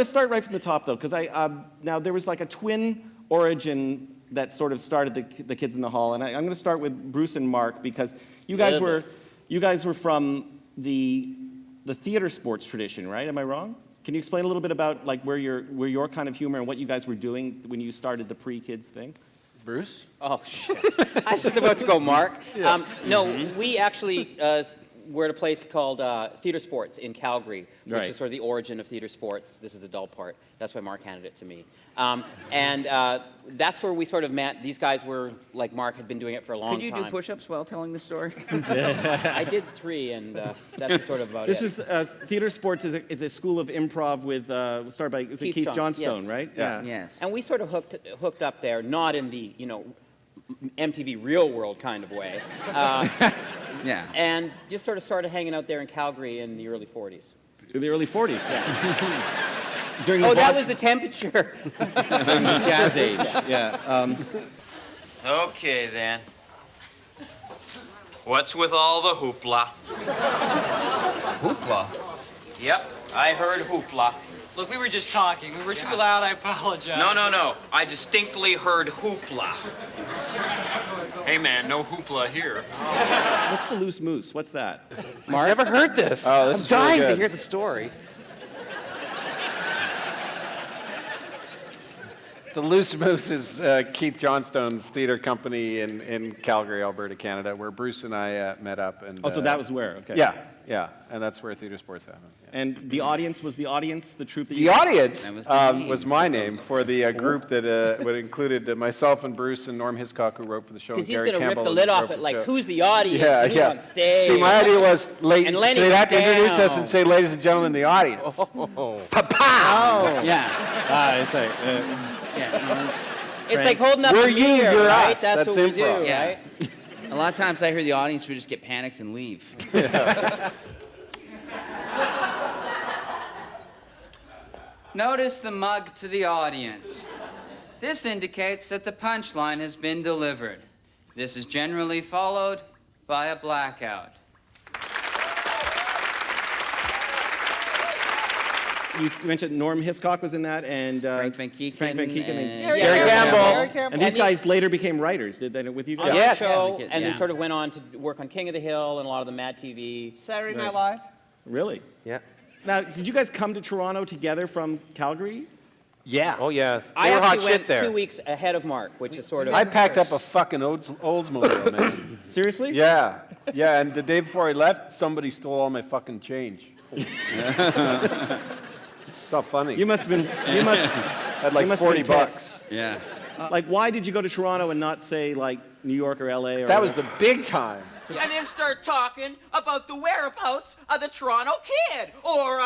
start right from the top though, because now there was like a twin origin that sort of started the Kids in the Hall, and I'm going to start with Bruce and Mark because you guys were from the theater sports tradition, right? Am I wrong? Can you explain a little bit about like where your kind of humor and what you guys were doing when you started the pre-kids thing? Bruce? Oh, shit. I was just about to go Mark. Yeah. No, we actually were at a place called Theater Sports in Calgary, which is sort of the origin of theater sports. This is the dull part. That's why Mark handed it to me. And that's where we sort of met. These guys were, like Mark, had been doing it for a long time. Could you do push-ups while telling the story? I did 3, and that's sort of about this it. This is, Theater Sports is a school of improv with, started by Keith Johnstone, yes. right? Yeah. Yes. And we sort of hooked up there, not in the, MTV Real World kind of way. Yeah. And just sort of started hanging out there in Calgary in the early 40s. In the early 40s? Yeah. That was the temperature. During the Jazz Age, yeah. Okay, then. What's with all the hoopla? Hoopla? Yep, I heard hoopla. Look, we were just talking. We were too loud. I apologize. No. I distinctly heard hoopla. Hey, man, no hoopla here. What's the loose moose? What's that? Mark? I've never heard this. Oh, this I'm is dying really to good. hear the story. The Loose Moose is Keith Johnstone's theater company in Calgary, Alberta, Canada, where Bruce and I met up. And, so that was where? Okay. Yeah, and that's where Theater Sports happened. Yeah. And the audience, was the audience the troupe that The you... audience was my name for the group that included myself and Bruce and Norm Hiscock, who wrote for the show. Because he's going to rip the lid off it, like, who's the audience? Yeah, Who's on stage? See, my idea was they'd have to introduce us and down. say, ladies and gentlemen, the audience. Pa-pow! Yeah. I say. It's like holding up We're a you, mirror, you're right? us. That's what we do, improv. Yeah. right? A lot of times I hear the audience would just get panicked and leave. Notice the mug to the audience. This indicates that the punchline has been delivered. This is generally followed by a blackout. You mentioned Norm Hiscock was in that, and Frank Van Keeken and and Gary Campbell. And these guys later became writers, did they, with you guys? On Yes. the show, Yeah. and then sort of went on to work on King of the Hill and a lot of the Mad TV. Saturday Night Live. Really? Yeah. Now, did you guys come to Toronto together from Calgary? Yeah. Oh, yeah. I They were hot actually shit went there. 2 weeks ahead of Mark, which is sort of... I packed up a fucking Oldsmobile, man. Seriously? Yeah, and the day before I left, somebody stole all my fucking change. It's not funny. You must have been, had like you must have 40 been bucks. Yeah. like, why did you go to Toronto and not, say, like, New York or L.A.? Or That was the big time. And then start talking about the whereabouts of the Toronto Kid, or,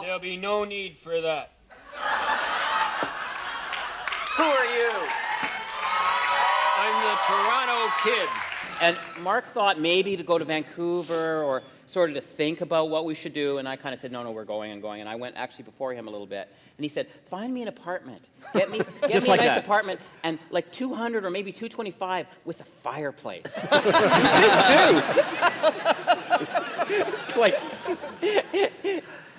There'll be no need for that. who are you? I'm the Toronto Kid. And Mark thought maybe to go to Vancouver or sort of to think about what we should do, and I kind of said, no, we're going. And I went actually before him a little bit. And he said, find me an apartment. Get me Just a like nice that. apartment, and like 200 or maybe 225 with a fireplace. It's like...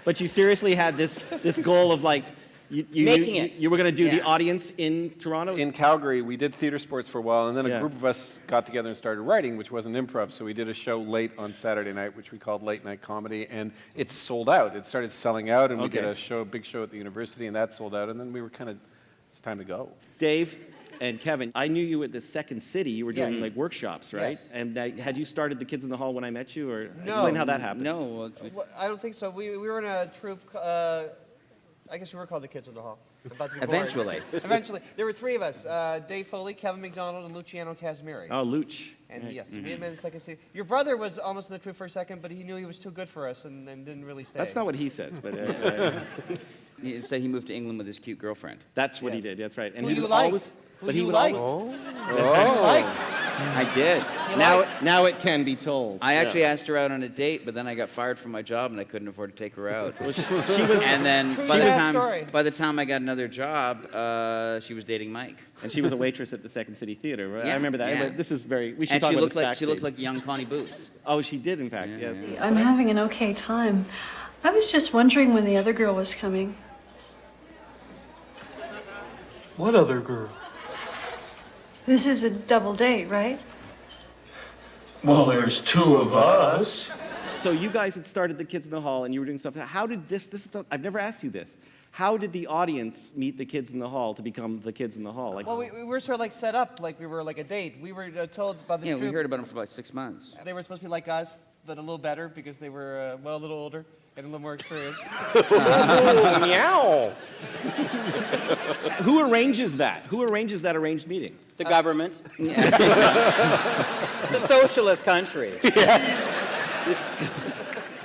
But you seriously had this goal of, like, Making it. You were going to do the Yeah. audience in Toronto? In Calgary, we did Theater Sports for a while, and then Yeah. a group of us got together and started writing, which wasn't improv. So we did a show late on Saturday night, which we called Late Night Comedy, and it sold out. It started selling out, and we did a big show at the university, and that sold out. And then we were kind of, it's time to go. Dave and Kevin, I knew you at the Second City. You were doing, Yes. like, workshops, right? Yes. And had you started the Kids in the Hall when I met you? Or No. explain how that happened. No. Well, I don't think so. We were in a troupe. I guess we were called the Kids in the Hall. About to be born. Eventually. Eventually. There were 3 of us. Dave Foley, Kevin McDonald, and Luciano Casimiri. Oh, Luch. And Right. yes, we had been in the Second City. Your brother was almost in the troupe for a second, but he knew he was too good for us and didn't really stay. That's not what he says, but He said he moved to England with his cute girlfriend. that's what he did. That's right. And Who he you would liked. always... Who But he you would liked. always... Liked. I did. Now it can be told. I actually asked her out on a date, but then I got fired from my job and I couldn't afford to take her out. Well, she was... And then True by the sad story. time I got another job, she was dating Mike. And she was a waitress at the Second City Theater. Right? I Yeah, rememher that. yeah. But this is very... We should And talk she about looked this like she backstage. looked like young Connie Booth. Oh, she did, in fact. Yes. I'm having an okay time. I was just wondering when the other girl was coming. What other girl? This is a double date, right? Well, there's two of us. So you guys had started the Kids in the Hall, and you were doing stuff. How did this is, I've never asked you this. How did the audience meet the Kids in the Hall to become the Kids in the Hall? Like, Well, we were sort of like set up like we were like a date. We were told by this Yeah, we troupe heard about them for about 6 months. they were supposed to be like us, but a little better because they were, well, a little older and a little more experienced. Meow. who arranges that? Who arranges that arranged meeting? The government. It's a socialist country.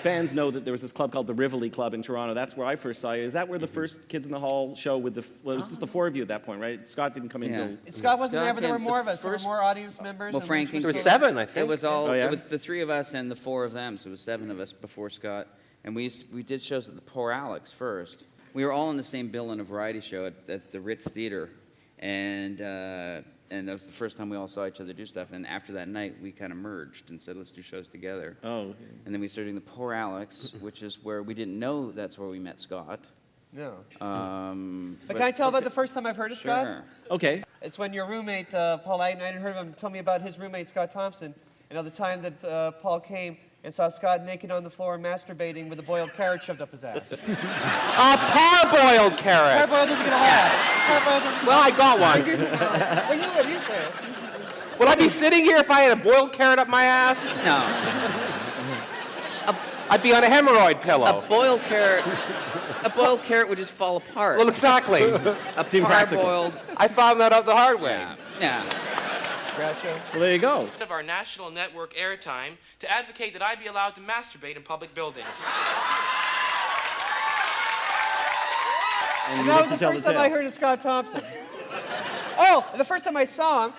Fans know that there was this club called the Rivoli Club in Toronto. That's where I first saw you. Is that where the first Kids in the Hall show with the? Well, it was just the four of you at that point, right? Scott didn't come in Yeah. until. Scott wasn't Scott there, but there were came more the of us. There were first- more audience members. Well, and Frank we and were There were skating. 7, I think. It was all. Oh, yeah? It was the 3 of us and the 4 of them, so it was 7 of us before Scott. And we did shows at the Poor Alex first. We were all in the same bill in a variety show at the Ritz Theater, and that was the first time we all saw each other do stuff. And after that night, we kind of merged and said, let's do shows together. Oh. And then we started doing the Poor Alex, which is where we didn't know that's where we met Scott. No. Um, But can I tell about the first time I've heard of Scott? Sure. Okay. It's when your roommate, Paul, I hadn't heard of him, told me about his roommate, Scott Thompson, and at the time that Paul came and saw Scott naked on the floor masturbating with a boiled carrot shoved up his ass. Parboiled carrot. Parboiled doesn't get a laugh. Parboiled doesn't Well, I got one. Well, you say it. Would I be sitting here if I had a boiled carrot up my ass? No. I'd be on a hemorrhoid pillow. A boiled carrot would just fall apart. Well, exactly. A parboiled. I found that out the hard way. Yeah. Groucho. Well, there you go. Of our national network airtime to advocate that I be allowed to masturbate in public buildings. And And you that get was to the tell first the time I tale. heard of Scott Thompson. Oh, the first time I saw him,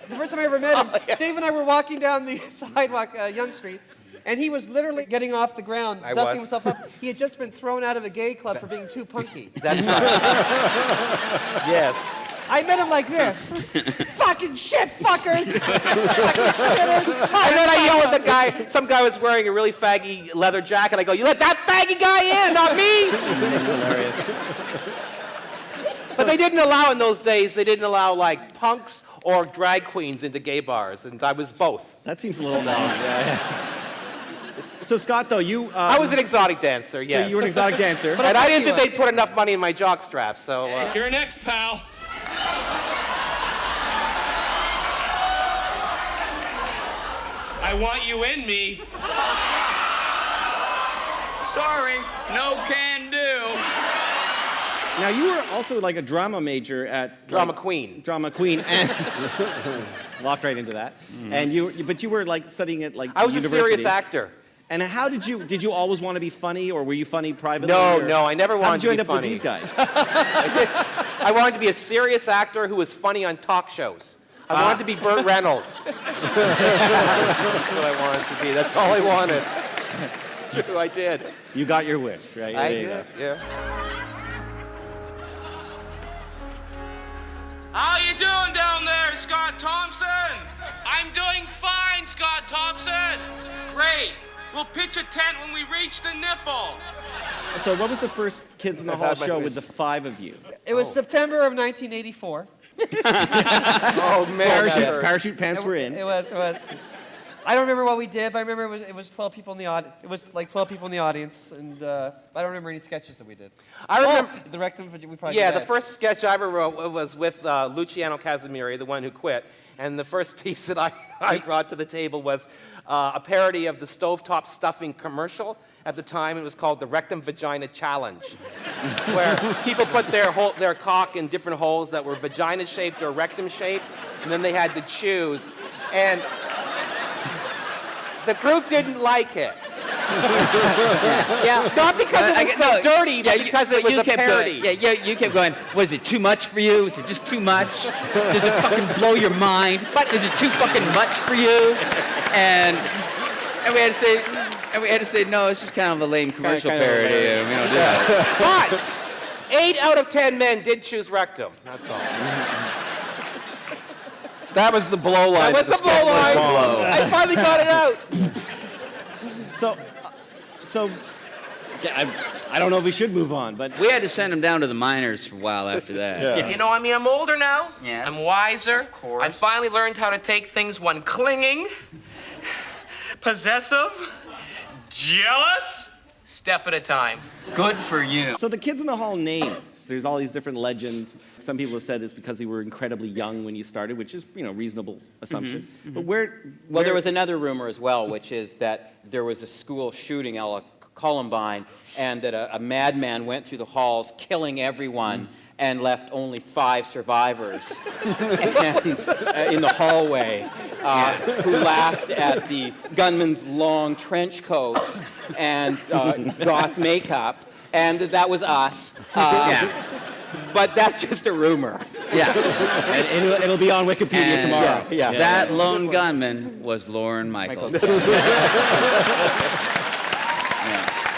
the first time I ever met him, Dave and I were walking down the sidewalk, Yonge Street, and he was literally getting off the ground, I dusting was. himself up. He had just been thrown out of a gay club for being too punky. That's right. Yes. I met him like this. Fucking shit, fuckers! Fucking shitters! And then I yell at the guy. Some guy was wearing a really faggy leather jacket. I go, "You let that faggy guy in, not me!" That's hilarious. But they didn't allow in those days. They didn't allow like punks or drag queens into gay bars, and I was both. That seems a little long. Yeah. So Scott, though, you. I was an exotic dancer. Yes. So you were an exotic dancer. And I didn't think they'd put enough money in my jock strap, so. You're next, pal. I want you in me. Sorry, no can do. Now you were also like a drama major at Drama queen. Drama queen, and walked right into that. And but you were like studying at like I was university. a serious actor. And how did you always want to be funny, or were you funny privately? No, or- no, I never How wanted did you to end be up funny. with these guys? I wanted to be a serious actor who was funny on talk shows. I wanted to be Burt Reynolds. That's what I wanted to be. That's all I wanted. It's true, I did. You got your wish, right? I There you did, go. yeah. How you doing down there, Scott Thompson? I'm doing fine, Scott Thompson. Great. We'll pitch a tent when we reach the nipple. So what was the first Kids in the I've Hall had my show wish. with the 5 of you? It was September of 1984. Oh, man. Parachute pants were in. It was. I don't remember what we did, but I remember it was 12 people in the audience. It was like 12 people in the audience, and I don't remember any sketches that we did. I remember. The rectum, we probably Yeah, did the that. first sketch I ever wrote was with Luciano Casimiri, the one who quit. And the first piece that I brought to the table was a parody of the stovetop stuffing commercial. At the time, it was called the Rectum Vagina Challenge, where people put their cock in different holes that were vagina-shaped or rectum-shaped, and then they had to choose. And the group didn't like it. Yeah. Not because it was so dirty, but because it was a parody. You kept going, was it too much for you? Is it just too much? Does it fucking blow your mind? Is it too fucking much for you? And we had to say, no, it's just kind of a lame commercial kind of parody. hilarious. And we don't do that. But 8 out of 10 men did choose rectum. That's all. That was the blow line. That was the blow line. I finally got it out. So I don't know if we should move on, but We had to send him down to the minors for a while after that. You know, I mean, I'm older now. Yes. I'm wiser. Of course. I finally learned how to take things when clinging, possessive, jealous, step at a time. Good for you. so the Kids in the Hall name. There's all these different legends. Some people have said it's because you were incredibly young when you started, which is, reasonable assumption. But Well, there was another rumor as well, which is that there was a school shooting a la Columbine, and that a madman went through the halls, killing everyone, and left only 5 survivors and, in the hallway, who laughed at the gunman's long trench coats and goth makeup, and that was us. But that's just a rumor. And it'll be on Wikipedia tomorrow. That lone gunman was Lorne Michaels.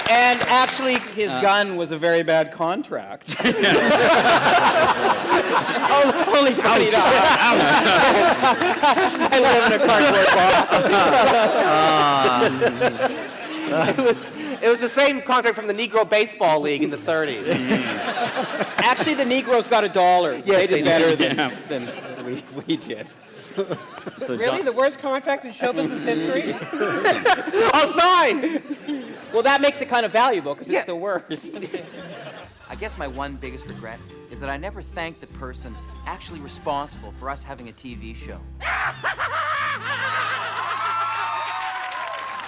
And actually, his gun was a very bad contract. Only $20. I live in a cardboard box. It was the same contract from the Negro Baseball League in the 30s. Actually, the Negroes got $1. Yes, they did better than we did. Really? The worst contract in show business history? I'll sign! Well, that makes it kind of valuable, because it's the worst. I guess my one biggest regret is that I never thanked the person actually responsible for us having a TV show.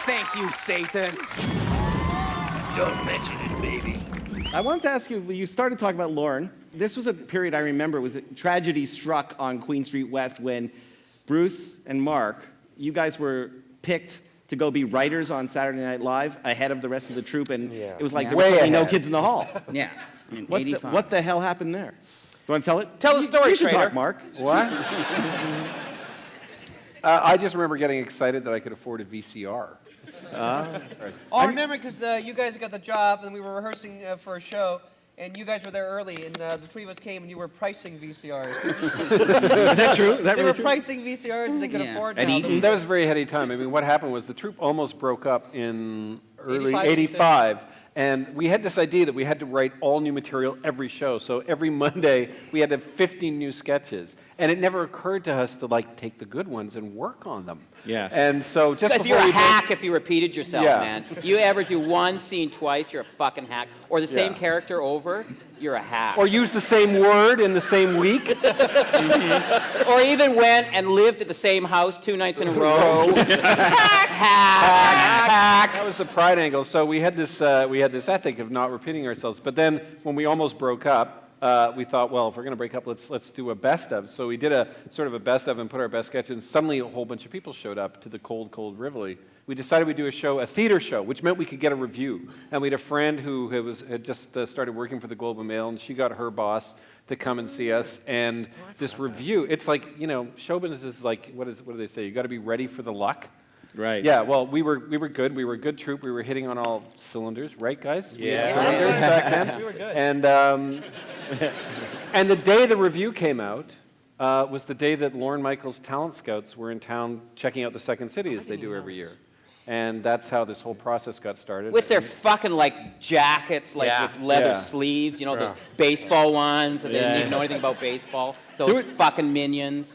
Thank you, Satan. Don't mention it, baby. I wanted to ask you, you started talking about Lorne. This was a period I remember, was a tragedy struck on Queen Street West when Bruce and Mark, you guys were picked to go be writers on Saturday Night Live ahead of the rest of the troupe, and it was like there were suddenly no Kids in the Hall. Yeah, in 85. What the hell happened there? You want to tell it? Tell the story, You should Trader. talk, Mark. What? I just remember getting excited that I could afford a VCR. Oh, I remember because you guys got the job and we were rehearsing for a show, and you guys were there early, and the 3 of us came and you were pricing VCRs. Is that true? Is that They really were true? pricing VCRs and they could afford albums. That was a very heady time. I mean, what happened was the troupe almost broke up in early 85, 85. And we had this idea that we had to write all new material every show. So every Monday, we had to have 15 new sketches. And it never occurred to us to, take the good ones and work on them. Yeah. And so just Because before you're a we hack if you repeated yourself, Yeah. man. You ever do one scene twice, you're a fucking hack. Or the same Yeah. character over, you're a hack. Or use the same word in the same week. Or even went and lived at the same house 2 nights in a row. Hack. That was the pride angle. So we had this ethic of not repeating ourselves. But then when we almost broke up, we thought, well, if we're going to break up, let's do a best of. So we did a sort of a best of and put our best sketches. And suddenly a whole bunch of people showed up to the cold, cold Rivoli. We decided we'd do a theater show, which meant we could get a review. And we had a friend who had just started working for the Globe and Mail, and she got her boss to come and see us. And this review, it's like, show business is like, what do they say? You got to be ready for the luck. Right. Yeah, well, we were good. We were a good troupe. We were hitting on all cylinders, right, guys? Yeah. Cylinders back then. We were good. And the day the review came out was the day that Lorne Michaels' talent scouts were in town checking out the Second City, as they do every year. And that's how this whole process got started. With their fucking jackets, with leather sleeves, those baseball ones, and they didn't even know anything about baseball. Those fucking minions.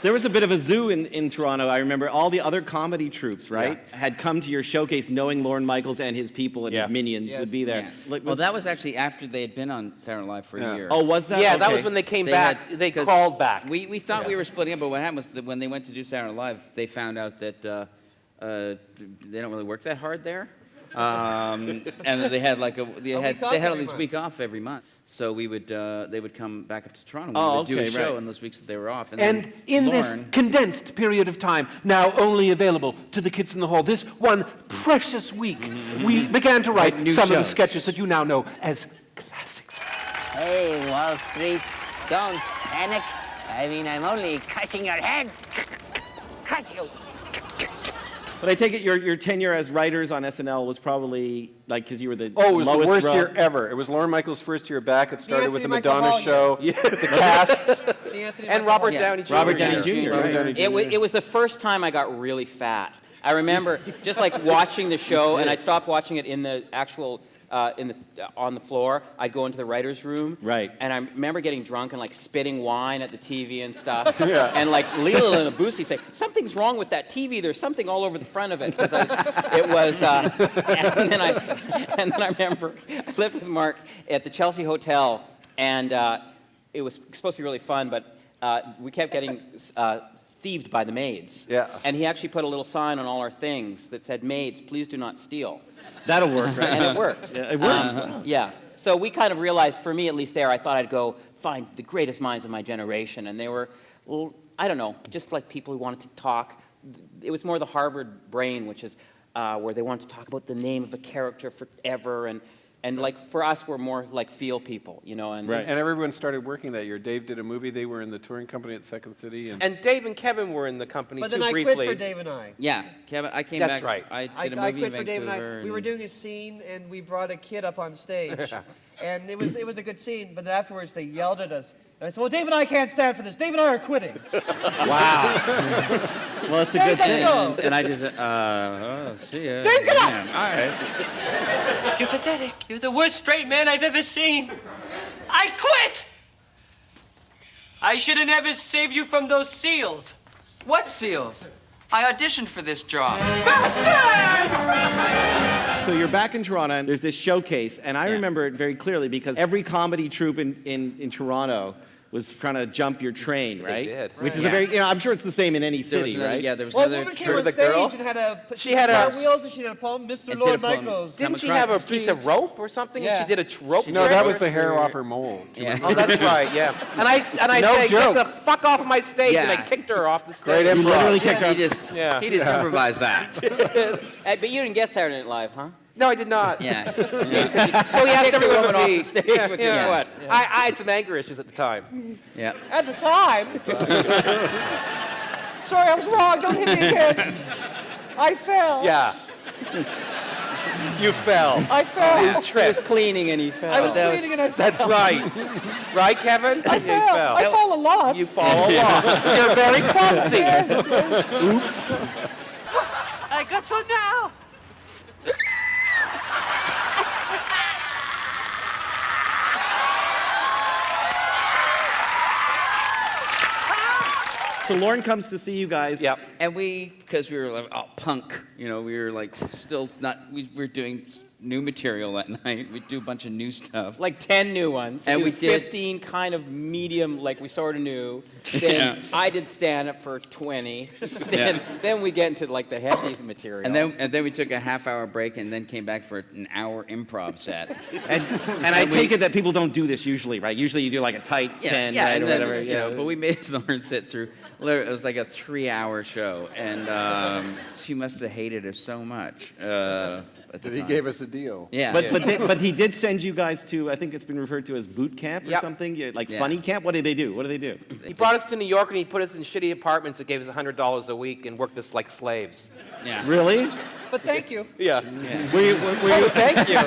There was a bit of a zoo in Toronto. I remember all the other comedy troupes, right, had come to your showcase knowing Lorne Michaels and his people and his minions would be there. Yeah. Well, that was actually after they had been on Saturday Night Live for a year. Oh, was that? Yeah, that Okay. was when they came They back. had- They 'cause called back. We thought we were splitting up, but what happened was that when they went to do Saturday Night Live, they found out that they don't really work that hard there, and that they had week off they had all every these month. week off every month. So they would come back up to Toronto. Oh, We would do a okay, show right. in those weeks that they were off. And then in this Lorne- condensed period of time, now only available to the Kids in the Hall, this one precious week, we began to write new some of the shows. sketches that you now know as classics. Hey, Wall Street, don't panic. I mean, I'm only crushing your heads. Crush you. But I take it your tenure as writers on SNL was probably because you were the Oh, it was the lowest worst rung. year ever. It was Lorne Michaels' first year back. It started with the Anthony Michael Madonna Hall show, the cast. The Anthony And Michael Robert Hall. Downey Jr. Robert Downey Jr. Robert right? Downey Jr. It was the first time I got really fat. I remember just like watching the show, and I stopped watching it in the actual on the floor. I'd go into the writer's room. Right. And I remember getting drunk and like spitting wine at the TV and stuff. Yeah. And like Leela and Abusi say, something's wrong with that TV. There's something all over the front of it. 'Cause it was, and then I remember I lived with Mark at the Chelsea Hotel, and it was supposed to be really fun, but we kept getting thieved by the maids. Yeah. And he actually put a little sign on all our things that said, "Maids, please do not steal." That'll work, right? And it worked. Yeah, it worked. Yeah. So we kind of realized, for me at least there, I thought I'd go find the greatest minds of my generation. And they were, well, I don't know, just like people who wanted to talk. It was more the Harvard brain, which is where they wanted to talk about the name of a character forever. And like for us, we're more like feel people, you know. And Right. And everyone started working that year. Dave did a movie. They were in the touring company at Second City. And Dave and Kevin were in the company But too then I briefly. quit for Dave and I. Yeah, Kevin, I came That's back. right. I did a I movie quit in for Dave and I. Vancouver. We were doing a scene, and we brought a kid up on stage. And it was a good scene, but then afterwards they yelled at us. And I said, well, Dave and I can't stand for this. Dave and I are quitting. Wow. Well, it's a Dave, good thing. let's go. And I did, see ya. Dave, get up! Yeah, all right. You're pathetic. You're the worst straight man I've ever seen. I quit! I should have never saved you from those seals. What seals? I auditioned for this job. So you're back in Toronto, and there's this showcase, and I remember it very clearly because every comedy troupe in Toronto was trying to jump your train, right? did. Which is a very, I'm sure it's the same in any There was city, another, right? yeah, there was Well, a another. woman came on the stage girl? and had a She had a- wheels, and she had a poem, Mr. did Lord a poem. Michaels. Didn't she across have the a piece street. of rope or something? Yeah. And she did a rope No, trick? that was the hair off her mole. Yeah. Oh, that's right, yeah. And I No said, joke. get the fuck off my stage, and I Yeah. kicked her off the Great stage. You improv. literally kicked He up. just, Yeah. he just improvised that. Hey, but you didn't get Saturday Night Live, huh? No, I did not. Yeah. Oh, he asked Kicked a everyone woman but off me. the stage Yeah, with your yeah. foot. I had some anger issues at the time. Yeah. At the time. Sorry, I was wrong. Don't hit me again. I fell. Yeah. You fell. I fell. You He was tripped. cleaning and he fell. I was cleaning and I fell. That's right. Right, Kevin? I You fell. I fall a lot. You fall a lot. You're very clumsy. Oops. I got you now. So Lauren comes to see you guys. Yep. And because we were like, oh, punk, you know, we were like still not, we were doing new material that night. We'd do a bunch of new stuff. Like 10 new ones. And we did- 15 kind of medium, like we sort of knew. Then I did stand-up for 20. Then we get into like the heavy material. And then we took a half-hour break and then came back for an hour improv set. And I take it that people don't do this usually, right? Usually you do like a tight 10, right, and or then, whatever. you know, but we made Lauren sit through. It was like a 3-hour show, and she must have hated us so much. At the He time. gave us a deal. Yeah. But he did send you guys to, I think it's been referred to as boot camp or Yep. something, like Yeah. funny camp. What did they do? What do they do? He brought us to New York, and he put us in shitty apartments that gave us $100 a week and worked us like slaves. Yeah. Really? But thank you. Yeah. Were you, Thank you.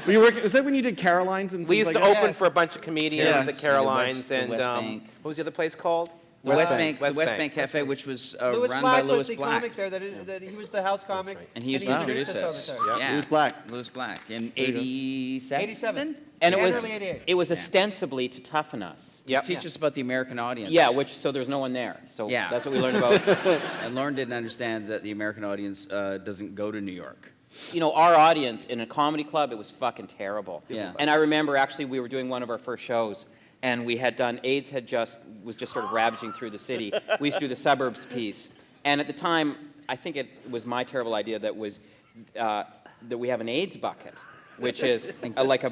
were you working, was that when you did Caroline's and We things used to like that? open for a bunch of comedians Yes. at Caroline's, The and West Bank. what was the other place called? The West Bank, West the West Bank. Bank Cafe, which was Louis run Black by Louis was the Black. comic there. That he was the house comic. And he used to introduce us us. over there. Yeah. Louis Black. Louis Black in you go. 87. 87. and it was early 88. it was ostensibly to toughen us. Yep. Teach us about the American audience. Yeah, so there's no one there. So Yeah. that's what we learned about. And Lauren didn't understand that the American audience doesn't go to New York. You know, our audience in a comedy club, it was fucking terrible. Yeah. And I remember actually we were doing one of our first shows, and we had done AIDS was just sort of ravaging through the city. We used to do the suburbs piece, and at the time, I think it was my terrible idea that we have an AIDS bucket, which is like a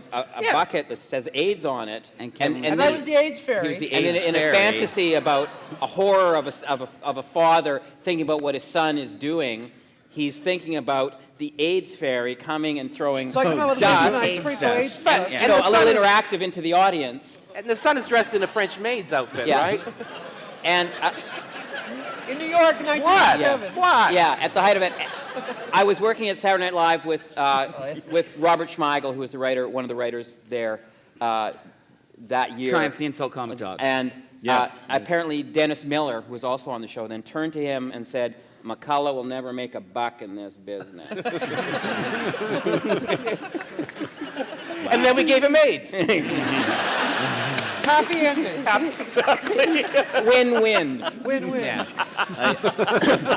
bucket that says AIDS on it, And Kevin was And then- that was the AIDS fairy. He was the and AIDS in a fairy. fantasy about a horror of a father thinking about what his son is doing, he's thinking about the AIDS fairy coming and throwing So I come out with a dust, nice sprinkle AIDS stuff. you know, a little interactive into the audience. And the son is dressed in a French maid's outfit, Yeah. right? And In New York, 1987. What? yeah, at the height of it, I was working at Saturday Night Live with Robert Schmeigel, who was the writer, one of the writers there that year. Triumph the Insult Comic Dog. And Yes. apparently Dennis Miller, who was also on the show, then turned to him and said, McCulloch will never make a buck in this business. And then we gave him AIDS. Happy ending. Win-win. Win-win. Yeah.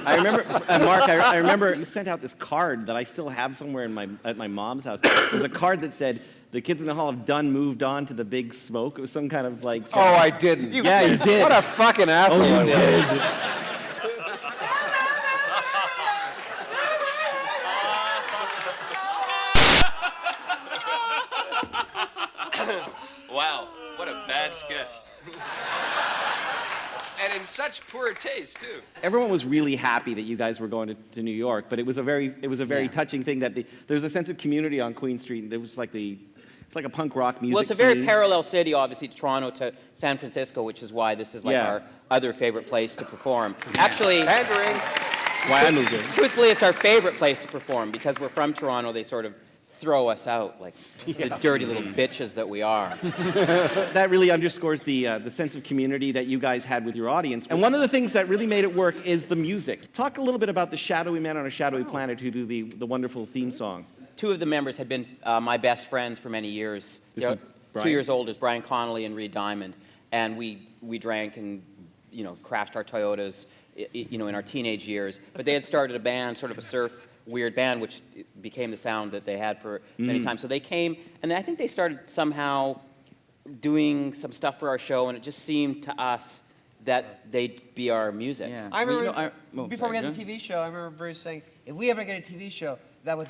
I remember, Mark, I remember you sent out this card that I still have somewhere at my mom's house. It was a card that said, "The kids in the hall have done moved on to the big smoke." It was some kind of like... Oh, I didn't. Yeah, you did. What a fucking asshole. Oh, you did. Wow, what a bad sketch. And in such poor taste, too. Everyone was really happy that you guys were going to New York, but it was a very touching thing that there's a sense of community on Queen Street. And there was like it's like a punk rock music Well, it's a very scene. parallel city, obviously, to Toronto, to San Francisco, which is why this is like our other favorite place to perform. Actually, Why I moved here. truthfully, it's our favorite place to perform because we're from Toronto. They sort of throw us out like the dirty little bitches that we are. That really underscores the sense of community that you guys had with your audience. And one of the things that really made it work is the music. Talk a little bit about the shadowy men on a shadowy planet who do the wonderful theme song. Two of the members had been my best friends for many years. This They're is Brian. 2 years old is Brian Connolly and Reed Diamond, and we drank and crashed our Toyotas in our teenage years. But they had started a band, sort of a surf weird band, which became the sound that they had for many times. So they came, and I think they started somehow doing some stuff for our show, and it just seemed to us that they'd be our music. Yeah. I remember, Well, before we sorry, had the TV show, I remember Bruce saying, if we ever get a TV show, that would...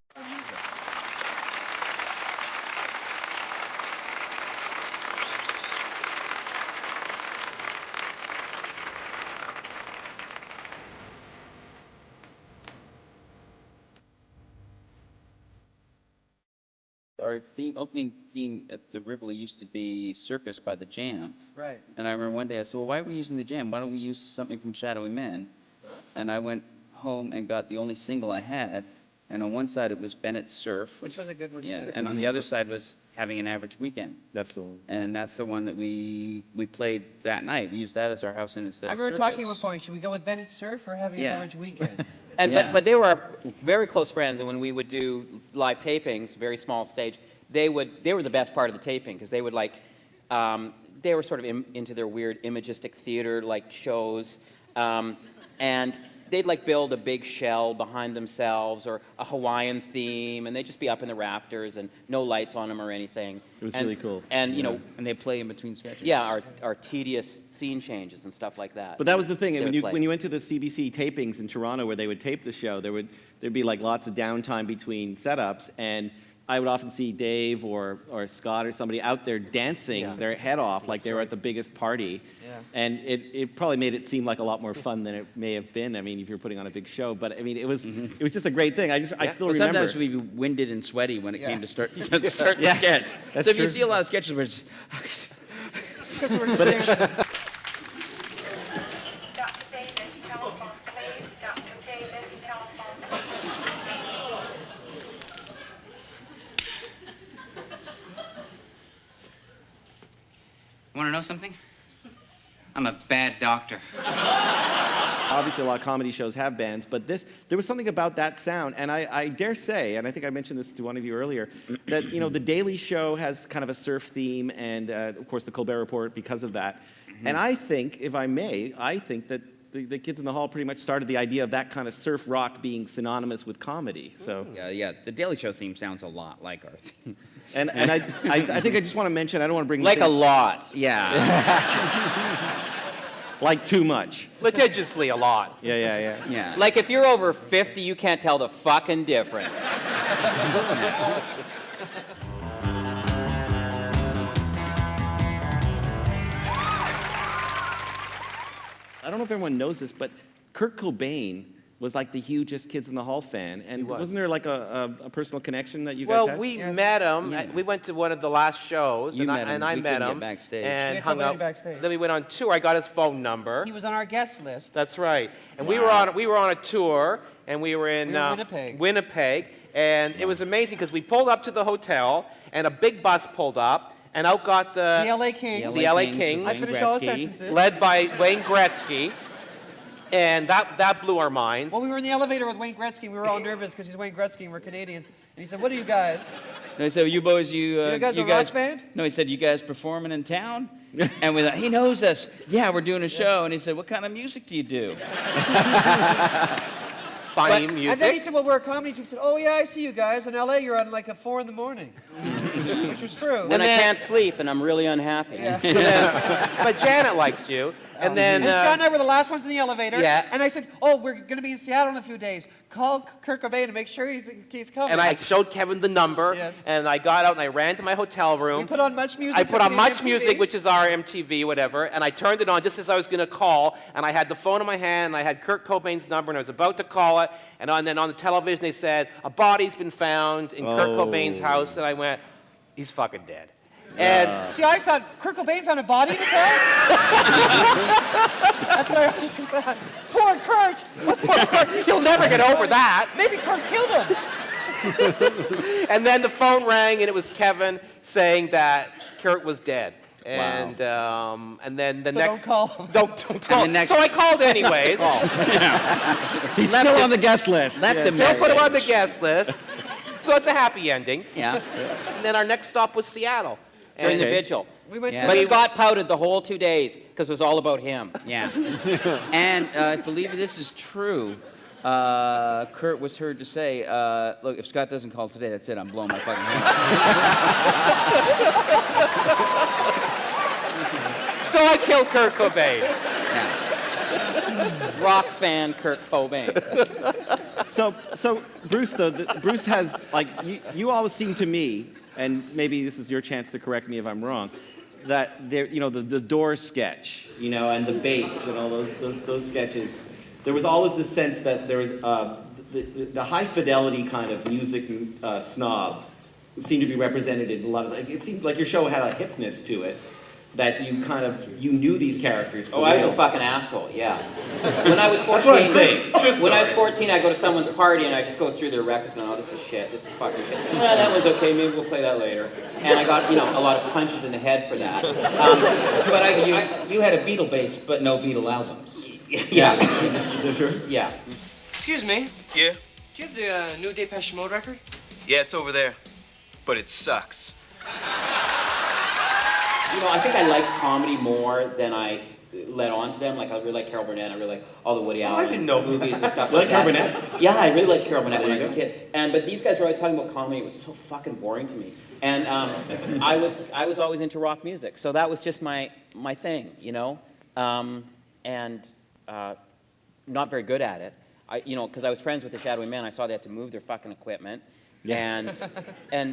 Our opening theme at the Rivoli used to be Circus by the Jam. Right. And I remember one day I said, well, why are we using the Jam? Why don't we use something from Shadowy Men? And I went home and got the only single I had. And on one side it was Bennett's Surf. Which was a good one, Yeah. too. And on the other side was Having an Average Weekend. That's the one. And that's the one that we played that night. We used that as our house in instead I of remember Circus. talking at one point, should we go with Bennett Surf or Having Yeah. an Average Weekend? And Yeah. but they were our very close friends, and when we would do live tapings, very small stage, they were the best part of the taping because they would they were sort of into their weird imagistic theater like shows, and they'd build a big shell behind themselves or a Hawaiian theme, and they'd just be up in the rafters and no lights on them or anything. It was really cool. And And they play in between sketches. yeah, our tedious scene changes and stuff like that. But that was the thing. They When would play. you went to the CBC tapings in Toronto where they would tape the show, there'd be lots of downtime between setups, and I would often see Dave or Scott or somebody out there dancing their head off like they were at the biggest party. Yeah. And it probably made it seem like a lot more fun than it may have been. I mean, if you're putting on a big show, but I mean, it was just a great thing. I still Well, remember. sometimes we'd be winded and sweaty when it came to start the Yeah, sketch. that's So if you true. see a lot of sketches where it's Because we're just dancing. Dr. Davis, telephone, please. Dr. Davis, telephone, please. Want to know something? I'm a bad doctor. Obviously, a lot of comedy shows have bands, but there was something about that sound, and I dare say, and I think I mentioned this to one of you earlier, that The Daily Show has kind of a surf theme, and of course the Colbert Report because of that. And I think, if I may, that the Kids in the Hall pretty much started the idea of that kind of surf rock being synonymous with comedy. So, yeah, the Daily Show theme sounds a lot like our theme. and I think I just want to mention, I don't want to bring Like a lot. Yeah. like too much. Litigiously a lot. Yeah. Yeah. Like if you're over 50, you can't tell the fucking difference. I don't know if everyone knows this, but Kurt Cobain was like the hugest Kids in the Hall fan, and wasn't there like a personal connection that you guys Well, had? we met him. We went to one of the last shows, You and met him. I We met couldn't get him. backstage. We And had to hung wait out. backstage. Then we went on tour. I got his phone number. He was on our guest list. That's right. And we were on a tour, and we were in We were in Winnipeg, and it was amazing because we pulled up to the hotel, and a big bus pulled up, and out got The LA Kings. The LA Kings. I finished all the sentences. led by Wayne Gretzky. And that blew our minds. Well, we were in the elevator with Wayne Gretzky. We were all nervous because he's Wayne Gretzky and we're Canadians. And he said, "What are you guys? No, he said, you boys, You guys a rock band?" No, he said, you guys performing in town? And we thought, he knows us. Yeah, we're doing a show. And he said, what kind of music do you do? Funny music. And then he said, "Well, we're a comedy troupe." He said, "Oh yeah, I see you guys. In LA, you're on like at 4 a.m, which was true. When I can't sleep and I'm really unhappy. But Janet likes you. And then And Scott and I were the last ones in the elevator. Yeah. And I said, "Oh, we're going to be in Seattle in a few days. Call Kurt Cobain to make sure he's coming." and I showed Kevin the number, Yes. and I got out and I ran to my hotel room. You put on Much Music. I put on for Much MTV. Music, which is our MTV, whatever, and I turned it on just as I was going to call, and I had the phone in my hand, and I had Kurt Cobain's number, and I was about to call it, and then on the television they said, a body's been found in Kurt Cobain's house, and I went, he's fucking dead. And See, I thought Kurt Cobain found a body in his house. That's what I always thought. Poor Kurt. What's poor Kurt? he'll never get over that. Maybe Kurt killed him. And then the phone rang, and it was Kevin saying that Kurt was dead. And and then the So next don't call. don't call. the next- So I called anyways. He's still on the guest list. Left him Still put him on the message. guest list. So it's a happy ending. Yeah. And then our next stop was Seattle. During the Okay. vigil. We went Yeah. But to Scott pouted the whole 2 days because it was all about him. Yeah. And I believe this is true. Kurt was heard to say, look, if Scott doesn't call today, that's it. I'm blowing my fucking head. So I killed Kurt Cobain. Rock fan Kurt Cobain. So Bruce, though, Bruce has, like, you always seem to me, and maybe this is your chance to correct me if I'm wrong, that there, the Doors sketch, and the bass and all those sketches, there was always the sense that there was the high fidelity kind of music snob seemed to be represented in a lot of, it seemed like your show had a hipness to it, that you knew these characters for Oh, I was real. a fucking asshole, yeah. When I was 14, That's what I'm saying. When I was 14, I go to someone's party and I just go through their records and oh, this is shit, this is fucking shit. Well, that one's okay, maybe we'll play that later. And I got, a lot of punches in the head for that. But You had a Beatle bass, but no Beatle albums. yeah, yeah. Excuse me. Yeah? Do you have the new Depeche Mode record? Yeah, it's over there. But it sucks. I think I like comedy more than I let on to them. Like, I really like Carol Burnett. I really like all the Woody Allen I didn't know movies and stuff You like that. Carol Burnett? Yeah, I really liked Carol Burnett when I There was you a kid. But these guys were always talking about comedy. It was so fucking boring to me. And I was always into rock music, so that was just my thing, and not very good at it. Because I was friends with the Shadowy Men, I saw they had to move their fucking equipment, and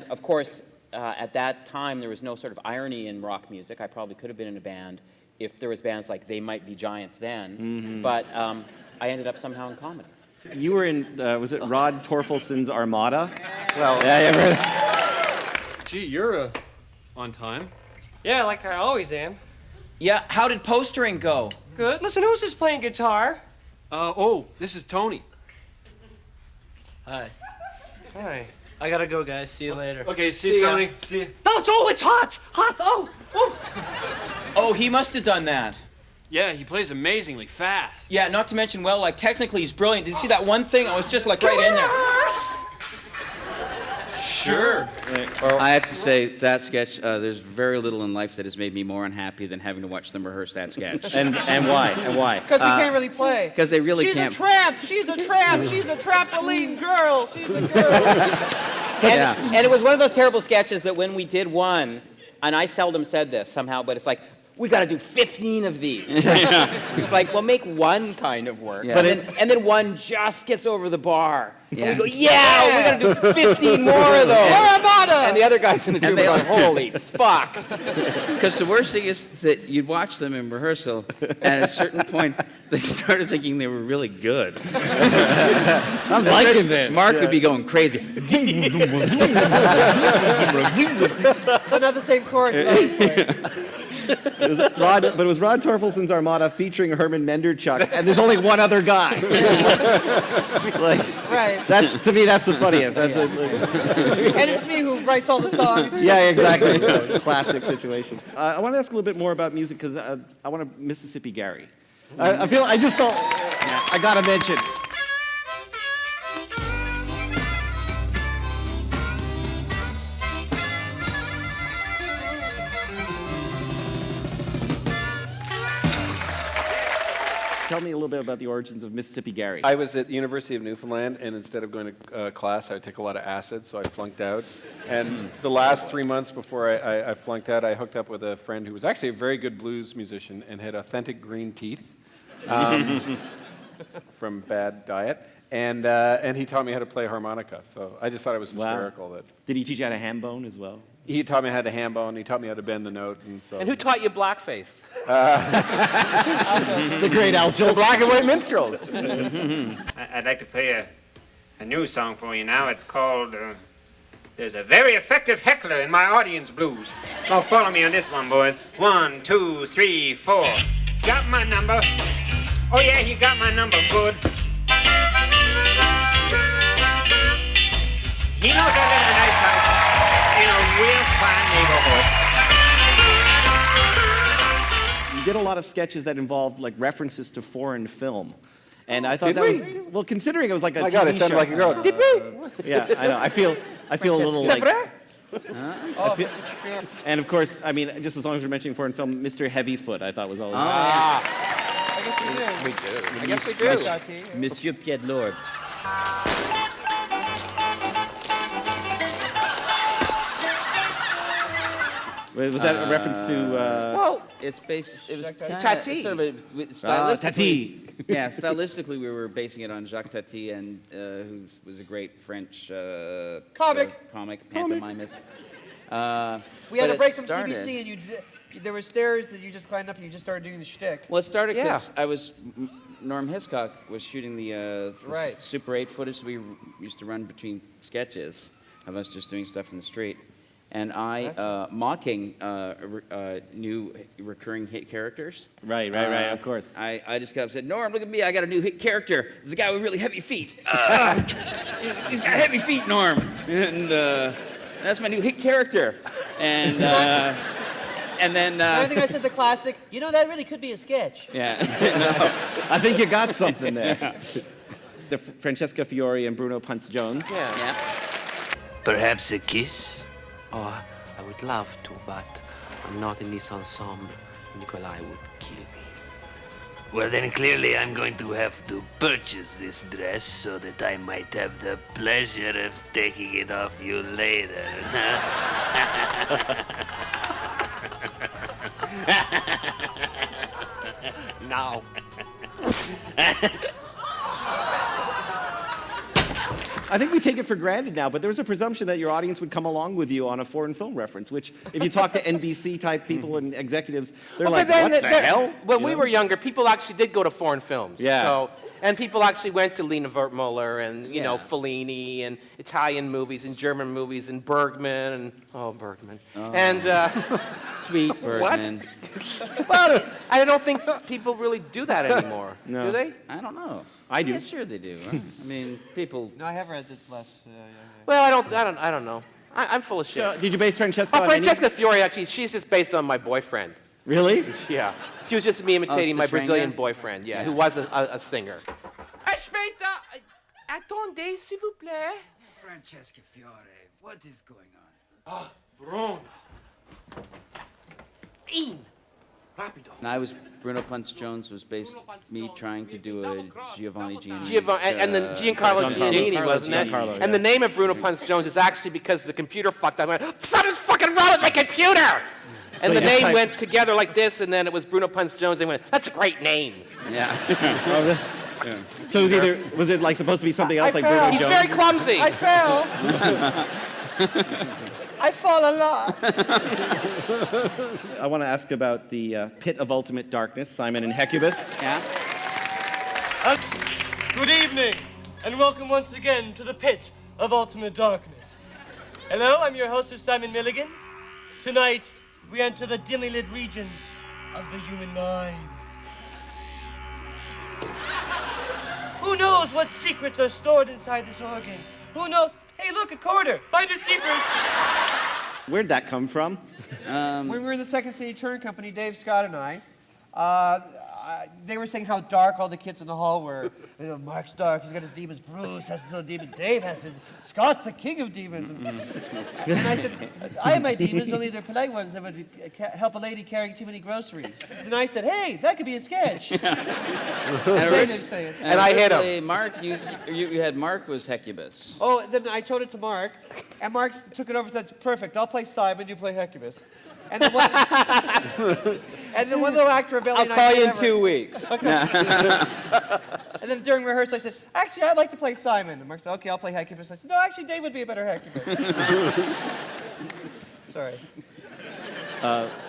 of course. At that time, there was no sort of irony in rock music. I probably could have been in a band if there was bands like They Might Be Giants then, but I ended up somehow in comedy. You were in, was it Rod Torfelson's Armada? Well, Yeah, you ever? Gee, you're on time. Yeah, like I always am. Yeah, how did postering go? Good. Listen, who's this playing guitar? This is Tony. Hi. Hi. I gotta go, guys. See you later. Okay, see you, Tony. See you. No, it's hot! Hot! Oh! Oh, he must have done that. Yeah, he plays amazingly fast. Yeah, not to mention, technically he's brilliant. Did you see that one thing? I was just like right in there. Sure. I have to say, that sketch, there's very little in life that has made me more unhappy than having to watch them rehearse that sketch. And why? And why? Because we can't really play. Because they really She's can't. a tramp! She's a tramp! She's a trampoline girl! She's a girl! And it was one of those terrible sketches that when we did one, and I seldom said this somehow, but it's like, we got to do 15 of these. It's like, well, make one kind of work. Yeah. But and then one just gets over the bar. Yeah. And we go, we got to do 15 more of those. Armada! And the other guys in the troupe are going, holy fuck. Because the worst thing is that you'd watch them in rehearsal, and at a certain point, they started thinking they were really good. I'm liking this. Mark would be going crazy. But not the same chords. But it was Rod Torfelson's Armada featuring Herman Menderchuk, and there's only one other guy. Right. To me, that's the funniest. That's And it's me who writes all the songs. yeah, exactly. Classic situation. I want to ask a little bit more about music because I want to Mississippi Gary. I just felt I gotta mention. Tell me a little bit about the origins of Mississippi Gary. I was at the University of Newfoundland, and instead of going to class, I would take a lot of acid, so I flunked out. And the last 3 months before I flunked out, I hooked up with a friend who was actually a very good blues musician and had authentic green teeth from bad diet. And he taught me how to play harmonica. So I just thought it was hysterical. That Did he teach you how to ham bone as well? he taught me how to ham bone. He taught me how to bend the note. And so. And who taught you blackface? The great Al The black and white minstrels. I'd like to play a new song for you now. It's called There's a Very Effective Heckler in My Audience Blues. Now follow me on this one, boys. 1, 2, 3, 4. Got my number? Oh yeah, you got my number, good. He knows I live in a nice house in a real fine neighborhood. You did a lot of sketches that involved like references to foreign film. And I thought that was, well, considering it was like a My TV God, I show. sounded like a girl. Did we? Yeah, I know. I feel a little like. Oh, And of course, I mean, just as long as we're mentioning foreign film, Mr. Heavyfoot, I thought was always. I guess we do. We do. I guess we do. Monsieur Pied Lord. Was that a reference to? Well, it's based. It was kinda Tati. sort of stylistically. Tati. Yeah, stylistically, we were basing it on Jacques Tati, and who was a great French Comic. pantomimist. We had but a break it from started- CBC, and there were stairs that you just climbed up, and you just started doing the shtick. Well, it started because Norm Hiscock was shooting the Right. Super 8 footage we used to run between sketches of us just doing stuff in the street. And I, mocking new recurring hit characters. Right, of course. I just got up and said, Norm, look at me, I got a new hit character. There's a guy with really heavy feet. He's got heavy feet, Norm. And that's my new hit character. And then... I think I said the classic, you know, that really could be a sketch. Yeah. I think you got something there. The Francesca Fiore and Bruno Punce Jones. Yeah. Perhaps a kiss? Oh, I would love to, but I'm not in this ensemble. Nikolai would kill me. Well, then clearly I'm going to have to purchase this dress so that I might have the pleasure of taking it off you later. No. I think we take it for granted now, but there was a presumption that your audience would come along with you on a foreign film reference, which, if you talk to NBC-type people and executives, they're like, what the hell? When we were younger, people actually did go to foreign films. Yeah. So, and people actually went to Lena Wertmuller and, you know, Fellini and Italian movies and German movies and Bergman and, Bergman. Oh. And, Sweet Bergman. well, I don't think people really do that anymore. No. Do they? I don't know. I do. Yeah, sure they do. Huh? I mean, people... No, I have read this last... Well, I don't know. I'm full of shit. So, did you base Francesca Oh, on any- Francesca Fiore, actually, she's just based on my boyfriend. Really? Yeah. She was just me imitating my Citranga? Brazilian boyfriend, who was a singer. Aspetta, attendez, s'il vous plaît. Francesca Fiore, what is going on? Oh, Bruno. In. Rapido. And I was... Bruno Punce Jones was based me trying to do a Giovanni Giannini. And then Giancarlo Giannini, wasn't it? And the name of Bruno Punce Jones is actually because the computer fucked up. I went, something's fucking wrong with my computer! And the name went together like this, and then it was Bruno Punce Jones. They went, that's a great name. Yeah. So was it like supposed to be something else like fell. Bruno He's Jones? very clumsy. I fell. I fall a lot. I want to ask about the Pit of Ultimate Darkness, Simon and Hecubus. Yeah. Good evening, and welcome once again to the Pit of Ultimate Darkness. Hello, I'm your host, Simon Milligan. Tonight, we enter the dimly lit regions of the human mind. Who knows what secrets are stored inside this organ? Who knows? Hey, look, a quarter. Finders keepers. Where'd that come from? When we were in the Second City Touring Company, Dave, Scott, and I they were saying how dark all the kids in the hall were. You know, Mark's dark. He's got his demons. Bruce has his own demon. Dave has his. Scott's the king of demons. And I said, I have my demons, only they're polite ones that would help a lady carrying too many groceries. And I said, hey, that could be a sketch. They didn't say it. And I hit him. Mark, you had Mark was Hecubus. Oh, then I told it to Mark, and Mark took it over and said, perfect, I'll play Simon, you play Hecubus. And then one, and then one little actor rebellion. I'll call you in 2 weeks. Okay. And then during rehearsal, I said, actually, I'd like to play Simon. And Mark said, okay, I'll play Hecubus. I said, no, actually, Dave would be a better Hecubus. Sorry.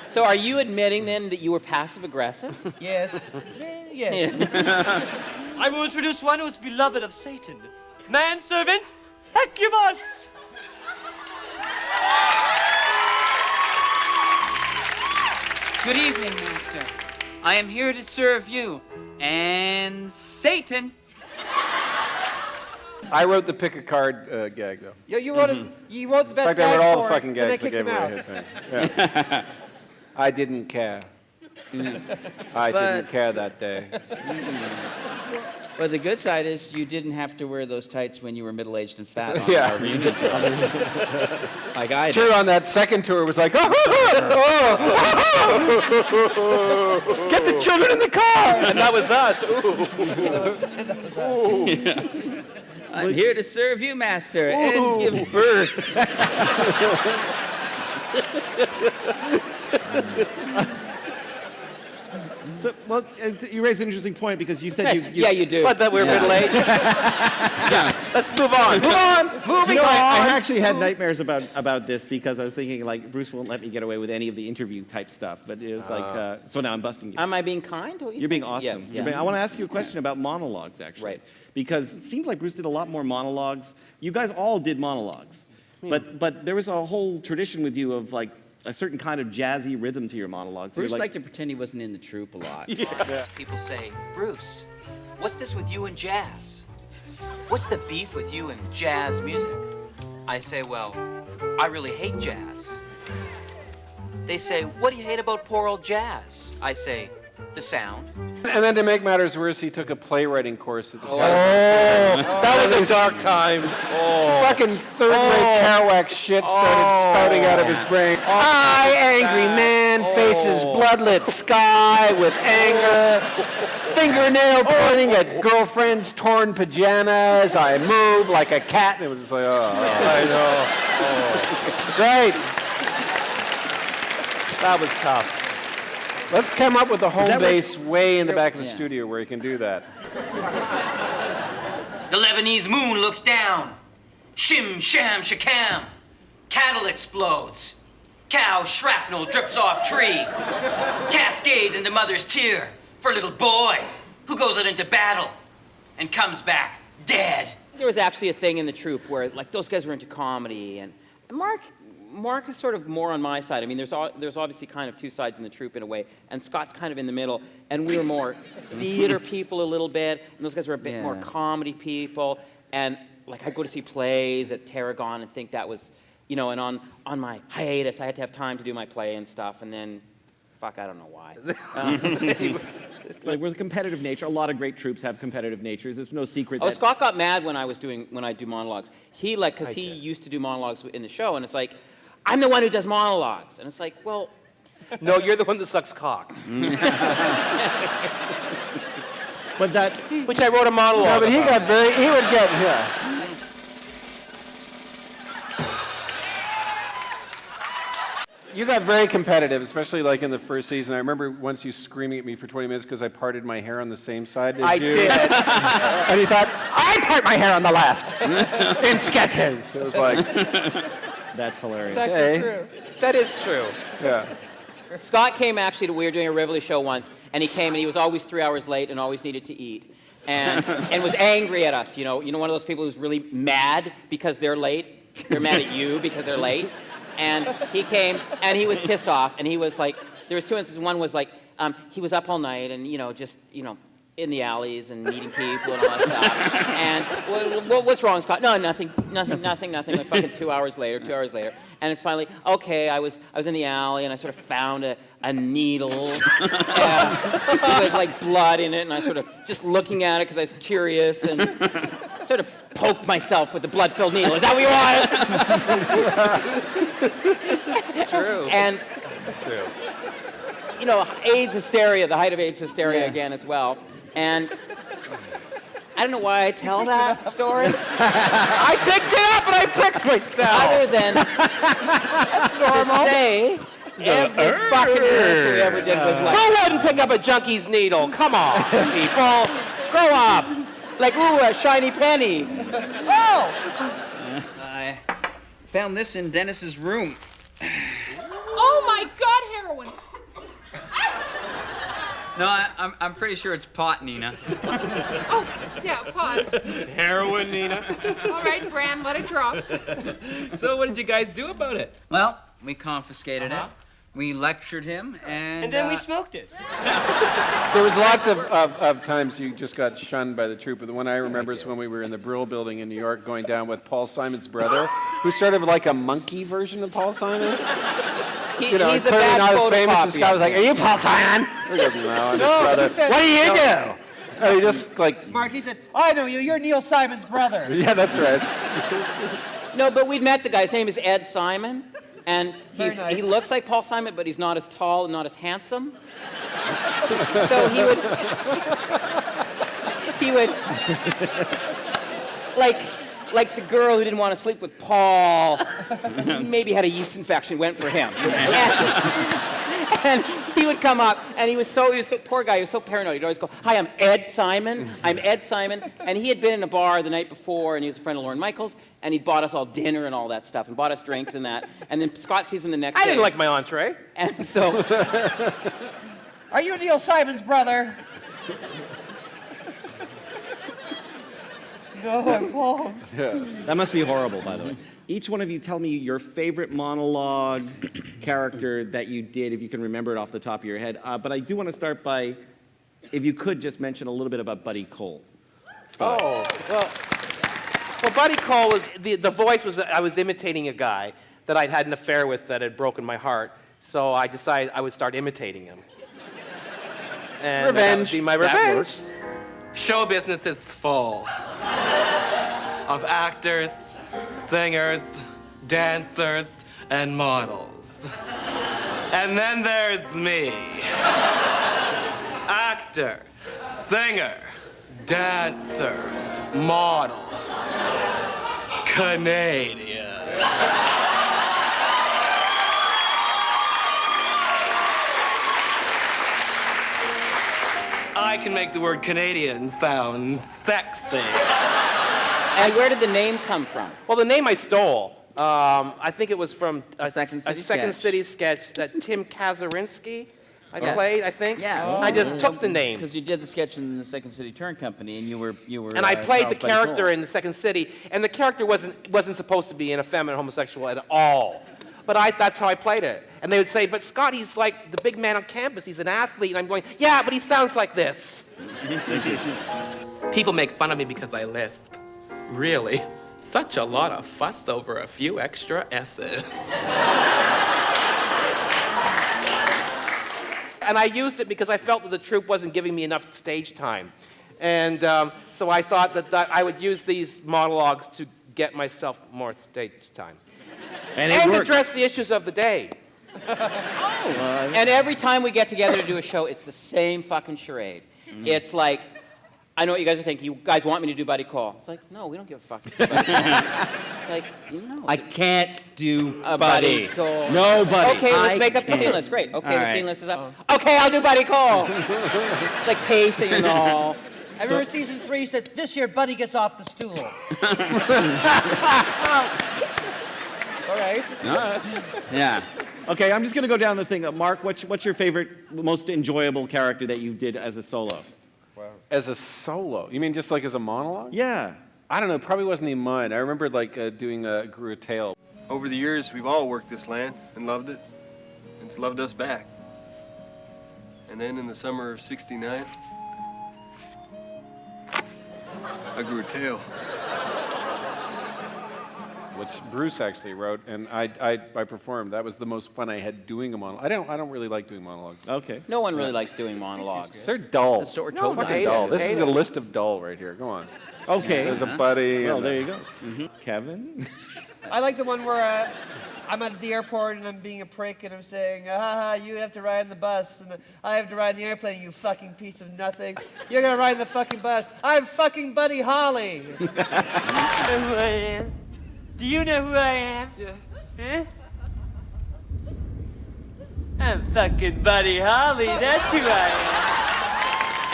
So are you admitting then that you were passive aggressive? Yes. Yes. I will introduce one who is beloved of Satan. Manservant, Hecubus! Good evening, Master. I am here to serve you and Satan. I wrote the pick a card gag, though. Yeah, you wrote it. You wrote the best In fact, I gags wrote all for the it, fucking and they gags. I kicked gave him away out. his thing. Yeah. I didn't care. I didn't care that day. But the good side is you didn't have to wear those tights when you were middle-aged and fat on Yeah. our reunion tour. Like I did. Sure, on that second tour, it was like, get the children in the car! And that was us. Yeah. I'm here to serve you, Master, and give birth. So, well, you raised an interesting point because you said you Yeah, you do. What, that we're middle-aged? Yeah. Let's move on. Move on. Moving on. I actually had nightmares about this because I was thinking, like, Bruce won't let me get away with any of the interview type stuff. But it was like, so now I'm busting you. Am I being kind? You're being awesome. Yes, yeah. I want to ask you a question about monologues, actually. Right. Because it seems like Bruce did a lot more monologues. You guys all did monologues. But there was a whole tradition with you of, like, a certain kind of jazzy rhythm to your monologues. Bruce You're liked to pretend he wasn't in the troupe a lot. People say, Bruce, what's this with you and jazz? What's the beef with you and jazz music? I say, well, I really hate jazz. They say, what do you hate about poor old jazz? I say, the sound. And then to make matters worse, he took a playwriting course at the time. That was a dark time. Fucking third-rate Kerouac shit started spouting out of his brain. I, angry man, faces bloodlit sky with anger, fingernail pointing at girlfriend's torn pajamas. I move like a cat. It was just like, oh. I know. Great. That was tough. Let's come up with a home that base way in the back of the Yeah. studio where you can do that. The Lebanese moon looks down. Shim, sham, shakam. Cattle explodes. Cow shrapnel drips off tree. Cascades into mother's tear for little boy who goes out into battle and comes back dead. There was actually a thing in the troupe where, like, those guys were into comedy, and Mark is sort of more on my side. I mean, there's obviously kind of two sides in the troupe in a way, and Scott's kind of in the middle, and we were more theater people a little bit, and those guys were a bit more comedy people, and like I'd go to see plays at Tarragon and think that was, you know, and on my hiatus I had to have time to do my play and stuff, and then, fuck, I don't know why. Like, we're a competitive nature. A lot of great troupes have competitive natures. There's no secret that... Scott got mad when I do monologues. He, like, because he used to do monologues in the show, and it's like, I'm the one who does monologues. And it's like, well... No, you're the one that sucks cock. But that... Which I wrote a monologue No, but he about. he would get, yeah. You got very competitive, especially like in the first season. I remember once you screaming at me for 20 minutes because I parted my hair on the same side as you. I did. And you thought, I part my hair on the left in sketches. It was like, That's hilarious. It's actually true. That is true. yeah. Scott came actually to, we were doing a Rivoli show once, and he came and he was always 3 hours late and always needed to eat. And was angry at us, you know, one of those people who's really mad because they're late. They're mad at you because they're late. And he came, and he was pissed off, and he was like, there was two instances. One was like, he was up all night, and, in the alleys and meeting people and all that stuff. And what's wrong, Scott? No, nothing. Like fucking 2 hours later. And it's finally, okay, I was in the alley and I sort of found a needle with like blood in it, and I sort of just looking at it because I was curious and sort of poked myself with the blood-filled needle. Is that what you want? It's true. And It's true. you know, AIDS hysteria, the height of AIDS hysteria again as well. And I don't know why I tell that story. I picked it up and I pricked myself. Other than to say, every fucking rehearsal we ever did was like, Who wouldn't pick up a junkie's needle? Come on, people. Grow up. like, ooh, a shiny penny. Oh! I found this in Dennis's room. Oh my God, heroin! No, I'm pretty sure it's pot, Nina. Oh, yeah, pot. Heroin, Nina. All right, Bram, let it drop. So what did you guys do about it? Well, we confiscated it. We lectured him, and then we smoked it. There was lots of times you just got shunned by the troupe, but the one I remember is when we were in the Brill building in New York going down with Paul Simon's brother, who's sort of like a monkey version of Paul Simon. He's clearly a bad not as famous as photocopy, Scott was like, I "Are you think. Paul Simon?" We go, "No, I'm his brother." he said- What do you No. do? Oh, you just like, Mark, he said, I know you. You're Neil Simon's brother. yeah, that's right. No, but we'd met the guy. His name is Ed Simon. And Very nice. he looks like Paul Simon, but he's not as tall and not as handsome. So he would, like the girl who didn't want to sleep with Paul, maybe had a yeast infection, went for him. And he would come up, and he was so poor guy. He was so paranoid. He'd always go, "Hi, I'm Ed Simon. I'm Ed Simon." And he had been in a bar the night before, and he was a friend of Lorne Michaels, and he bought us all dinner and all that stuff, and bought us drinks and that. And then Scott sees him the next day. I didn't like my entree. And so, Are you Neil Simon's brother? No, I'm Paul's. That must be horrible, by the way. Each one of you tell me your favorite monologue character that you did, if you can remember it off the top of your head. But I do want to start by, if you could just mention a little bit about Buddy Cole. Scott. Oh, well, Buddy Cole was, the voice was, I was imitating a guy that I'd had an affair with that had broken my heart, so I decided I would start imitating him. And that would be my revenge. Show business is full of actors, singers, dancers, and models. And then there's me. Actor, singer, dancer, model, Canadian. I can make the word Canadian sound sexy. and where did the name come from? Well, the name I stole. I think it was from a Second City Second sketch. City sketch that Tim Kazurinsky I Yeah. played, I think. Yeah. I just took the name. Because you did the sketch in the Second City Turn Company, and you were. And I played Charles the Buddy character Cole. in the Second City, and the character wasn't supposed to be an effeminate homosexual at all. But that's how I played it. And they would say, "But Scott, he's like the big man on campus. He's an athlete." And I'm going, "Yeah, but he sounds like this." People make fun of me because I lisp. Really? Such a lot of fuss over a few extra S's. And I used it because I felt that the troupe wasn't giving me enough stage time. And so I thought that I would use these monologues to get myself more stage time. And it worked. address the issues of the day. And every time we get together to do a show, it's the same fucking charade. It's like, I know what you guys are thinking. You guys want me to do Buddy Cole. It's like, no, we don't give a fuck. It's like, you know. I can't do a Buddy. Cole. No Buddy. Okay, let's I make up the can't. scene list. Great. Okay, All the right. scene list is up. Okay, I'll do Buddy Cole. It's like pacing and all. I remember season 3 said, this year Buddy gets off the stool. All right. Yeah. Okay, I'm just going to go down the thing. Mark, what's your favorite, most enjoyable character that you did as a solo? As a solo? You mean just like as a monologue? Yeah. I don't know, it probably wasn't even mine. I remember like doing Grew a Tale. Over the years, we've all worked this land and loved it, and it's loved us back. And then in the summer of '69, I grew a tail. Which Bruce actually wrote, and I performed. That was the most fun I had doing a monologue. I don't really like doing monologues. Okay. No one really likes doing monologues. They're dull. That's what we're No, told. fucking dull. This is a list of dull right here. Go on. Okay. There's a buddy. Well, and there you go. Kevin? I like the one where I'm at the airport and I'm being a prick and I'm saying, you have to ride in the bus and I have to ride in the airplane, you fucking piece of nothing. You're gonna ride in the fucking bus. I'm fucking Buddy Holly. You know who I am? Do you know who I am? Yeah. Huh? I'm fucking Buddy Holly, that's who I am.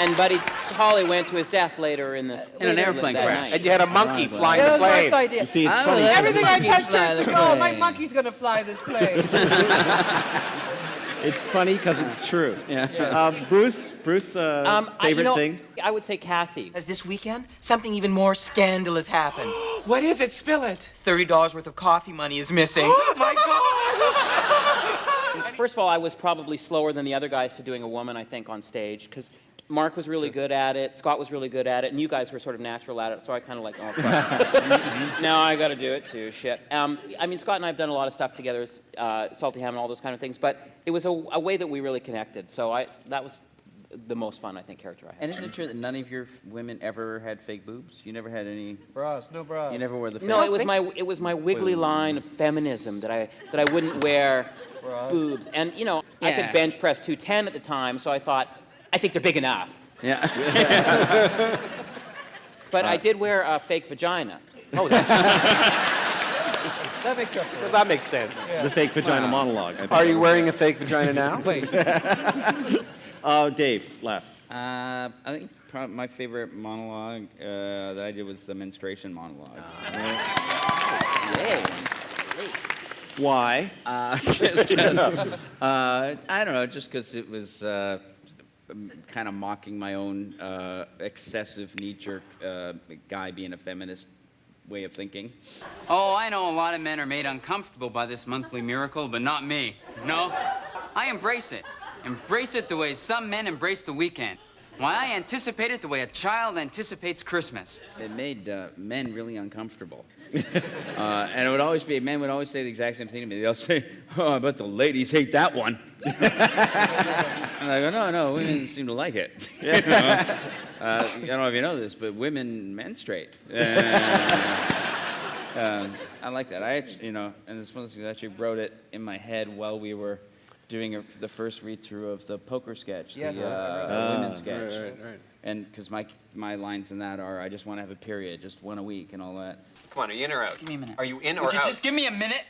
And Buddy Holly went to his death later in an airplane crash. And you had a monkey flying Yeah, the that was Mark's plane. idea. You see, it's funny. Everything I touch turns to the gold. My plane. monkey's gonna fly this plane. It's funny because it's true. Yeah. Bruce, favorite thing? I would say Kathy. As this weekend, something even more scandalous happened. What is it? Spill it. $30 worth of coffee money is missing. Oh my God! First of all, I was probably slower than the other guys to doing a woman, I think, on stage, because Mark was really good at it, Scott was really good at it, and you guys were sort of natural at it, so I kind of like, oh, fuck. Now I got to do it too, shit. I mean, Scott and I have done a lot of stuff together, Salty Ham and all those kind of things, but it was a way that we really connected, so that was the most fun, I think, character I had. And isn't it true that none of your women ever had fake boobs? You never had any Bras, no bras. You never wore the fake No, it was my wiggly line of feminism that I wouldn't wear boobs. And, you know, I could bench press 210 at the time, so I thought, I think they're big enough. Yeah. But I did wear a fake vagina. Oh, That makes sense. well, that makes sense. The fake vagina monologue. I think. Are you wearing a fake vagina now? Wait. Dave, last. I think probably my favorite monologue that I did was the menstruation monologue. Why? Just 'cause, I don't know, just because it was kind of mocking my own excessive knee-jerk guy being a feminist way of thinking. Oh, I know a lot of men are made uncomfortable by this monthly miracle, but not me. No, I embrace it. Embrace it the way some men embrace the weekend. Why, I anticipate it the way a child anticipates Christmas. It made men really uncomfortable. And it would always be, men would always say the exact same thing to me. They'll say, oh, I bet the ladies hate that one. And I go, no, women seem to like it. I don't know if you know this, but women menstruate. I like that. I actually, and it's one of those things, I actually wrote it in my head while we were doing the first read-through of the poker sketch, the women's sketch. Right. And because my lines in that are, I just want to have a period, just one a week and all that. Come on, are you in or out? Just give me a minute. Are you in or Would you out? just give me a minute?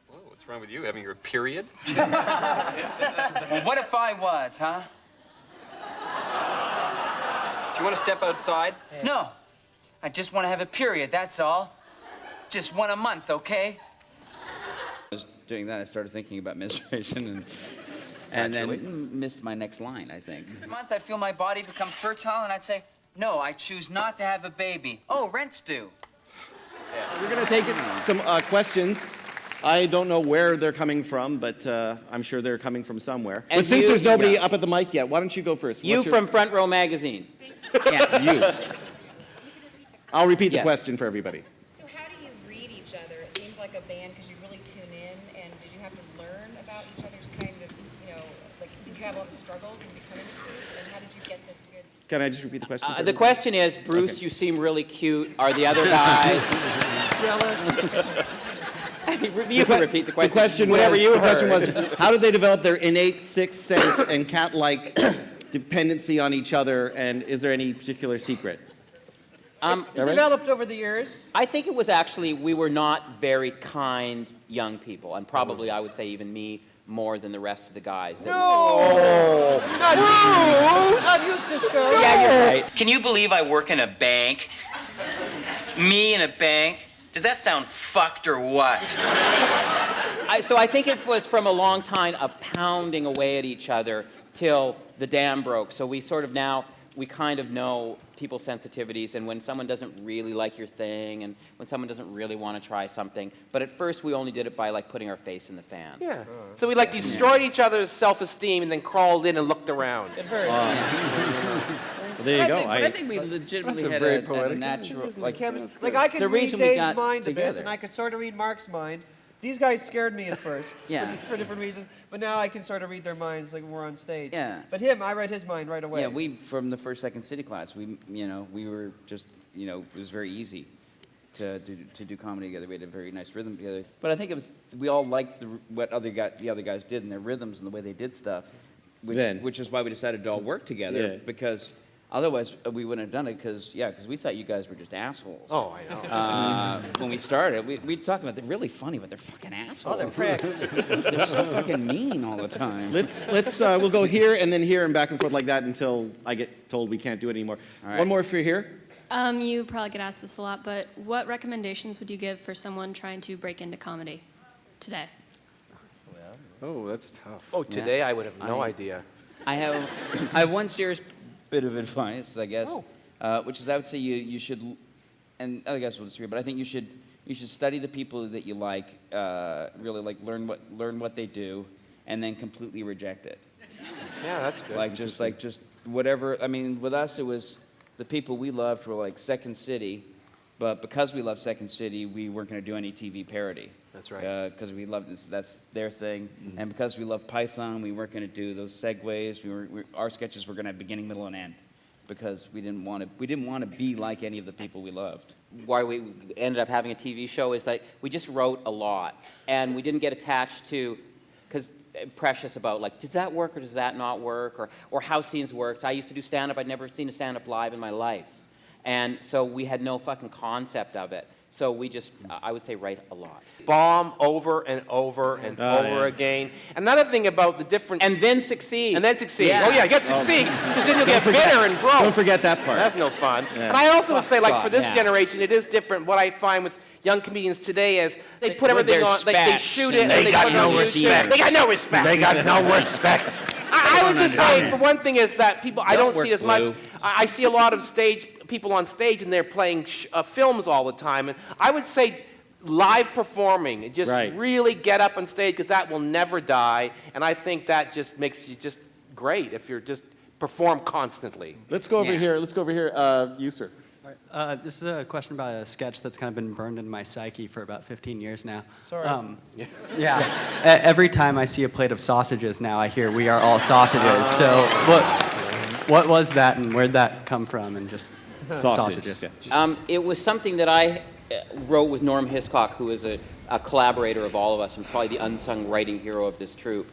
Whoa, what's wrong with you? Having your period? Well, what if I was, huh? Do you want to step outside? No. I just want to have a period, that's all. Just one a month, okay? I was doing that, I started thinking about menstruation and then missed my next line, I think. A month, I'd feel my body become fertile, and I'd say, no, I choose not to have a baby. Oh, rent's due. We're going to take some questions. I don't know where they're coming from, but I'm sure they're coming from somewhere. And but since you- there's nobody yeah. up at the mic yet, why don't you go first? You What's your- from Front Row Magazine. Yeah, you. I'll repeat the Yes. question for everybody. So how do you read each other? It seems like a band because you really tune in, and did you have to learn about each other's kind of, like, did you have a lot of struggles in becoming a team, and how did you get this good? Can I just repeat the question? for The everybody? question is, Bruce, Okay. you seem really cute. Are the other guys? You can repeat the question. The question Whatever was, you the question heard. was, how did they develop their innate sixth sense and cat-like dependency on each other, and is there any particular secret? It developed over the years. I think it was actually, we were not very kind young people, and probably I would say even me more than the rest of the guys. No! Not you, Cisco. Yeah, you're right. Can you believe I work in a bank? Me in a bank? Does that sound fucked or what? So I think it was from a long time of pounding away at each other till the dam broke. So we sort of now, we kind of know people's sensitivities and when someone doesn't really like your thing and when someone doesn't really want to try something. But at first we only did it by like putting our face in the fan. Yeah. So we like destroyed each other's self-esteem and then crawled in and looked around. It hurt. There you go. But I think we legitimately That's a had very a poetic- natural, like, Like I can the read reason we Dave's got mind a bit, together. and I could sort of read Mark's mind. These guys scared me at first, Yeah. for different reasons. But now I can sort of read their minds like when we're on stage. Yeah. But him, I read his mind right away. Yeah, we from the first, second city class, we were just, it was very easy to do comedy together. We had a very nice rhythm together. But I think we all liked what the other guys did and their rhythms and the way they did stuff, which is why we decided to all work together because. Otherwise, we wouldn't have done it because we thought you guys were just assholes. Oh, I know. When we started, we talked about they're really funny, but they're fucking assholes. Oh, they're pricks. They're so fucking mean all the time. We'll go here and then here and back and forth like that until I get told we can't do it anymore. right. One more for you here. You probably get asked this a lot, but what recommendations would you give for someone trying to break into comedy today? Oh, that's tough. Oh, today I would have no idea. I have one serious bit of advice, I guess, which is I would say you should, and other guys will disagree, but I think you should study the people that you like, really like learn what they do, and then completely reject it. Yeah, that's good. Just whatever. I mean, with us it was the people we loved were like Second City, but because we loved Second City, we weren't going to do any TV parody. That's right. Because we loved this, that's their thing, and because we loved Python, we weren't going to do those segues. Our sketches were going to have beginning, middle, and end, because we didn't want to be like any of the people we loved. Why we ended up having a TV show is that we just wrote a lot, and we didn't get attached to, because precious about like, does that work or does that not work, or how scenes worked. I used to do stand-up. I'd never seen a stand-up live in my life, and so we had no fucking concept of it. So we just, I would say, write a lot. Bomb over and over and over again. Another thing about the different... And then succeed. And then succeed. Yeah. Oh, yeah, get succeed. Because then you'll get bitter and broke. Don't forget that part. That's no fun. Yeah. And I also would say, like, for this Yeah. generation, it is different. What I find with young comedians today is they put everything on, they shoot it, and They they got put it on no YouTube. respect. They got no respect. They got no respect. I would just say, for one thing, is that people, I don't work see as much. blue. I see a lot of people on stage, and they're playing films all the time. And I would say live performing, just really get up on stage, because that will never die. And I think that just makes you just great if you're just perform constantly. Let's go over here. Let's go over here. You, sir. This is a question about a sketch that's kind of been burned in my psyche for about 15 years now. Sorry. Every time I see a plate of sausages now, I hear "We are all sausages." So what was that, and where'd that come from? And just sausages. It was something that I wrote with Norm Hiscock, who is a collaborator of all of us and probably the unsung writing hero of this troupe.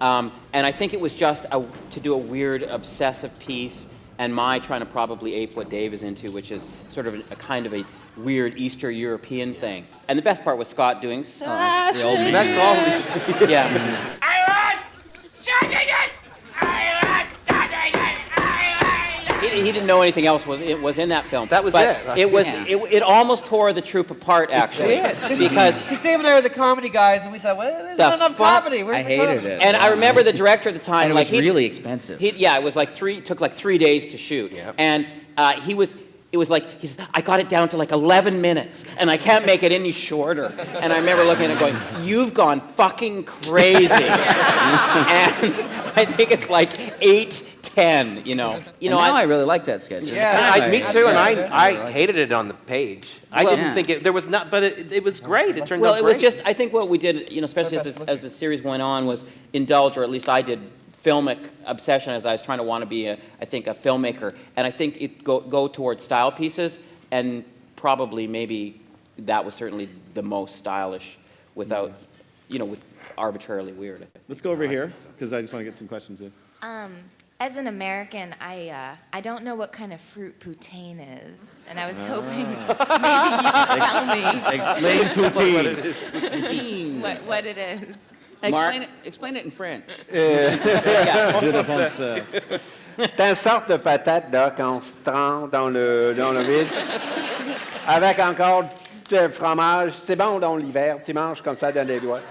And I think it was just to do a weird, obsessive piece, and my trying to probably ape what Dave is into, which is sort of a kind of a weird Eastern European thing. And the best part was Scott doing sausage. That's all. Yeah. He didn't know anything else was in that film. That was but it. It was it almost tore the troupe apart actually. Because Dave and I are the comedy guys, and we thought, well, there's not enough comedy. Where's I the hated comedy? it. And I remember the director at the time, And it like was really expensive. it was like took like 3 days to shoot, and it was like he said, I got it down to like 11 minutes, and I can't make it any shorter. And I remember looking at it going, you've gone fucking crazy. And I think it's like 8:10, you know. Now I really like that sketch. Yeah, Me too, and I hated it on the page. I didn't think there was not, but it was great. It turned out great. Well, it was just, I think what we did, especially as the series went on, was indulge, or at least I did, filmic obsession, as I was trying to want to be a filmmaker. And I think it go towards style pieces, and probably maybe that was certainly the most stylish without, with arbitrarily weird. Let's go over here, because I just want to get some questions in. As an American, I don't know what kind of fruit poutine is, and I was hoping maybe you could tell me. Explain poutine. what it is. Explain it in French. C'est une sorte de patate là, qu'on se trempe dans le vide, avec encore du petit fromage. C'est bon dans l'hiver, tu manges comme ça dans les doigts.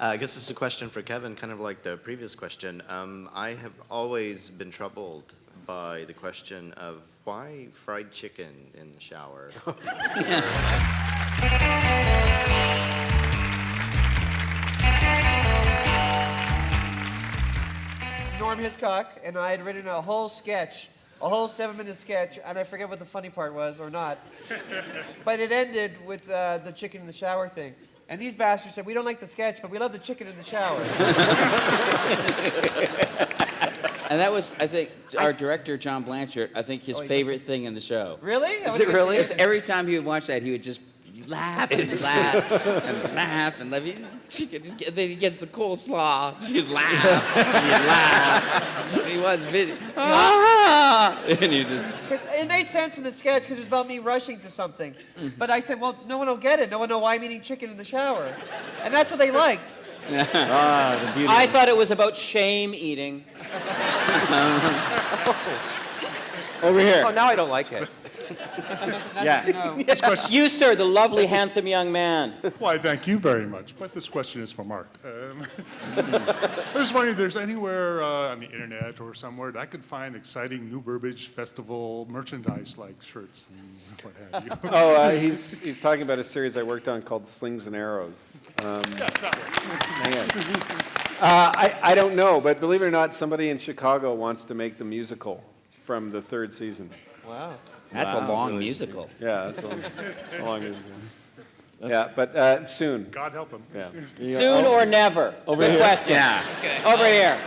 I guess this is a question for Kevin, kind of like the previous question. I have always been troubled by the question of why fried chicken in the shower? Norm Hiscock, and I had written a whole sketch, a whole 7-minute sketch, and I forget what the funny part was or not. But it ended with the chicken in the shower thing. And these bastards said, we don't like the sketch, but we love the chicken in the shower. And that was, I think, our director, John Blanchard, I think his favorite thing in the show. Really? Is it really? Every time he would watch that, he would just laugh and laugh and laugh and laugh. Chicken, then he gets the coleslaw. He'd laugh. He'd laugh. He was video. And you just... It made sense in the sketch because it was about me rushing to something. But I said, well, no one will get it. No one will know why I'm eating chicken in the shower. And that's what they liked. I thought it was about shame eating. Over here. Oh, now I don't like it. Yeah. You, sir, the lovely, handsome young man. Why, thank you very much. But this question is for Mark. I was wondering if there's anywhere on the internet or somewhere that I could find exciting New Burbage Festival merchandise like shirts and what have you. Oh, he's talking about a series I worked on called Slings and Arrows. Hang on. I don't know, but believe it or not, somebody in Chicago wants to make the musical from the 3rd season. Wow. That's a long musical. Yeah, that's a long musical. Yeah, but soon. God help him. Yeah. Soon or never? Over Good here. question. Yeah. Okay. Over here.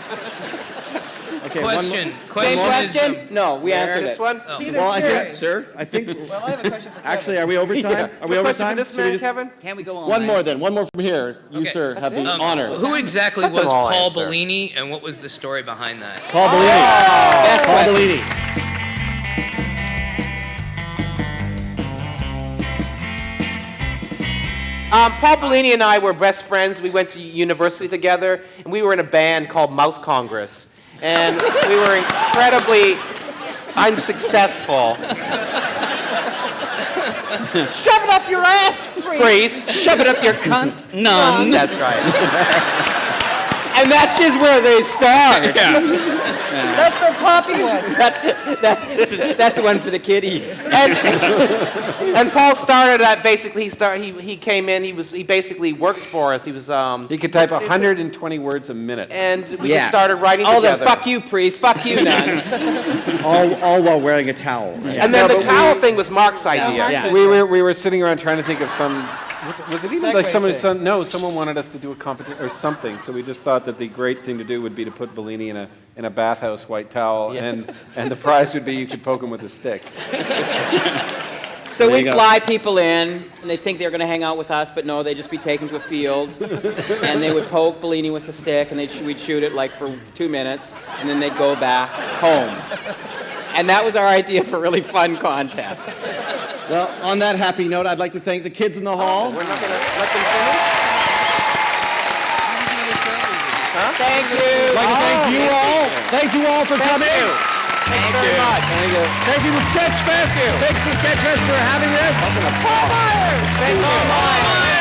Okay, Same question? No, we answered it. One? See, Well, I they're think, scary. I think. Well, I have a question for Kevin. Actually, are we over time? Yeah. Are we A over question time? for this Should we man, just- Kevin? Can we go on? One more then. One more from here. You, sir, have the honor. Who exactly Let them was all Paul answer. Bellini, and what was the story behind that? Paul Bellini. Paul Bellini. Paul Bellini and I were best friends. We went to university together, and we were in a band called Mouth Congress. And we were incredibly unsuccessful. Shove it up your ass, Priest. Shove it up your cunt. None. That's right. And that's just where they start. That's their poppy one. That's the one for the kiddies. And Paul started that basically. He came in. He basically worked for us. He was He could type 120 words a minute. and we just started writing Oh, together. then fuck you, priest. Fuck you, none. All while wearing a towel. And then the towel thing was Mark's idea. Yeah. We were sitting around trying to think of some. Was it even like Segway someone? No, someone wanted us to do a competition or something. So we just thought that the great thing to do would be to put Bellini in a bathhouse white towel, and the prize would be you could poke him with a stick. So There we you go. fly people in, and they think they're going to hang out with us, but no, they'd just be taken to a field, and they would poke Bellini with a stick, and we'd shoot it like for 2 minutes, and then they'd go back home. And that was our idea for a really fun contest. Well, on that happy note, I'd like to thank the kids in the hall. We're not going to let them finish? Thank you. I'd like to thank you all. Thank you all for coming. Thank you very much. Thank you to Sketchfest. Thanks to Sketchfest for having this. Thank you.